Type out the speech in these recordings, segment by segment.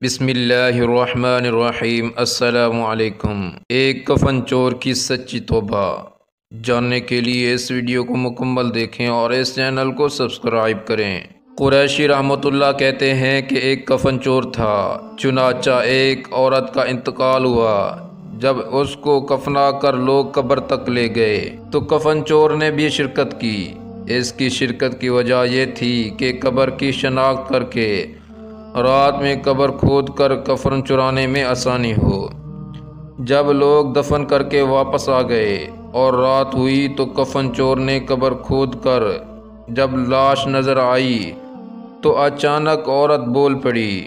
بسم اللہ الرحمن الرحیم۔ السلام علیکم۔ ایک کفن چور کی سچی توبہ جاننے کے لیے اس ویڈیو کو مکمل دیکھیں اور اس چینل کو سبسکرائب کریں۔ قریشی رحمۃ اللہ کہتے ہیں کہ ایک کفن چور تھا، چنانچہ ایک عورت کا انتقال ہوا۔ جب اس کو کفنا کر لوگ قبر تک لے گئے تو کفن چور نے بھی شرکت کی۔ اس کی شرکت کی وجہ یہ تھی کہ قبر کی شناخت کر کے رات میں قبر کھود کر کفن چرانے میں آسانی ہو۔ جب لوگ دفن کر کے واپس آ گئے اور رات ہوئی تو کفن چور نے قبر کھود کر جب لاش نظر آئی تو اچانک عورت بول پڑی،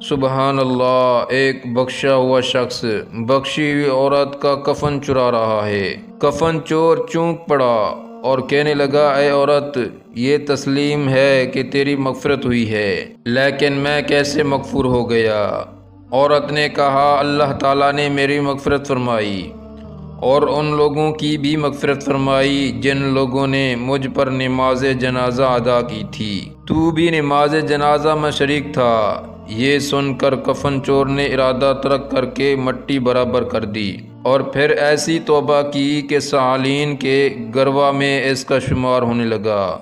سبحان اللہ، ایک بخشا ہوا شخص بخشی ہوئی عورت کا کفن چرا رہا ہے۔ کفن چور چونک پڑا اور کہنے لگا، اے عورت، یہ تسلیم ہے کہ تیری مغفرت ہوئی ہے، لیکن میں کیسے مغفور ہو گیا؟ عورت نے کہا، اللہ تعالیٰ نے میری مغفرت فرمائی اور ان لوگوں کی بھی مغفرت فرمائی جن لوگوں نے مجھ پر نماز جنازہ ادا کی تھی۔ تو بھی نماز جنازہ میں شریک تھا۔ یہ سن کر کفن چور نے ارادہ ترک کر کے مٹی برابر کر دی اور پھر ایسی توبہ کی کہ صالحین کے گروہ میں اس کا شمار ہونے لگا،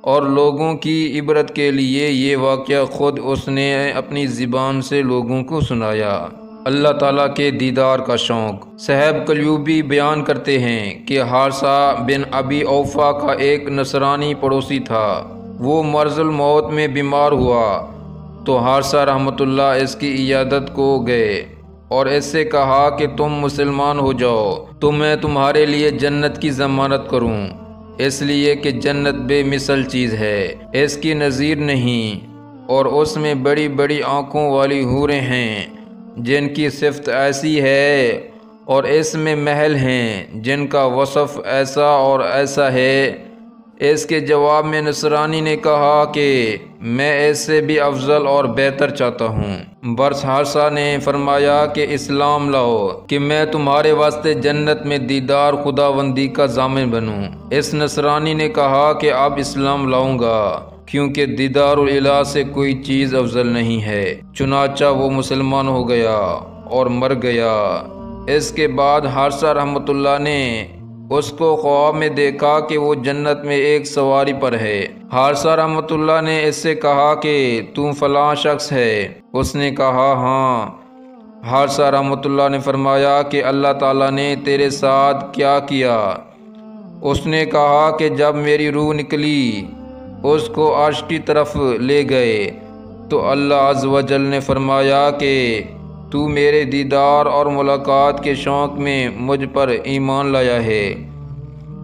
اور لوگوں کی عبرت کے لیے یہ واقعہ خود اس نے اپنی زبان سے لوگوں کو سنایا۔ اللہ تعالیٰ کے دیدار کا شوق۔ صہیب کلیوبی بیان کرتے ہیں کہ حارثہ بن ابی اوفا کا ایک نصرانی پڑوسی تھا۔ وہ مرض الموت میں بیمار ہوا تو حارثہ رحمۃ اللہ اس کی عیادت کو گئے اور اس سے کہا کہ تم مسلمان ہو جاؤ تو میں تمہارے لیے جنت کی ضمانت کروں، اس لیے کہ جنت بے مثل چیز ہے، اس کی نظیر نہیں، اور اس میں بڑی بڑی آنکھوں والی حوریں ہیں جن کی صفت ایسی ہے، اور اس میں محل ہیں جن کا وصف ایسا اور ایسا ہے۔ اس کے جواب میں نصرانی نے کہا کہ میں اس سے بھی افضل اور بہتر چاہتا ہوں۔ برس حارثہ نے فرمایا کہ اسلام لاؤ کہ میں تمہارے واسطے جنت میں دیدار خداوندی کا ضامن بنوں۔ اس نصرانی نے کہا کہ اب اسلام لاؤں گا، کیونکہ دیدار الہ سے کوئی چیز افضل نہیں ہے۔ چنانچہ وہ مسلمان ہو گیا اور مر گیا۔ اس کے بعد حارثہ رحمۃ اللہ نے اس کو خواب میں دیکھا کہ وہ جنت میں ایک سواری پر ہے۔ حارثہ رحمۃ اللہ نے اس سے کہا کہ تو فلاں شخص ہے؟ اس نے کہا ہاں۔ حارثہ رحمۃ اللہ نے فرمایا کہ اللہ تعالیٰ نے تیرے ساتھ کیا کیا؟ اس نے کہا کہ جب میری روح نکلی اس کو عرش کی طرف لے گئے تو اللہ عز و جل نے فرمایا کہ تو میرے دیدار اور ملاقات کے شوق میں مجھ پر ایمان لایا ہے،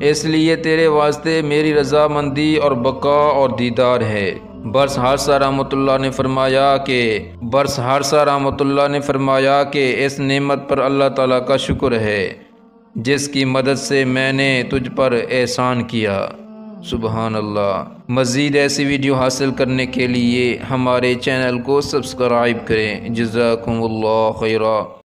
اس لیے تیرے واسطے میری رضامندی اور بقا اور دیدار ہے۔ برس حارثہ رحمۃ اللہ نے فرمایا کہ اس نعمت پر اللہ تعالیٰ کا شکر ہے جس کی مدد سے میں نے تجھ پر احسان کیا۔ سبحان اللہ۔ مزید ایسی ویڈیو حاصل کرنے کے لیے ہمارے چینل کو سبسکرائب کریں۔ جزاکم اللہ خیرا۔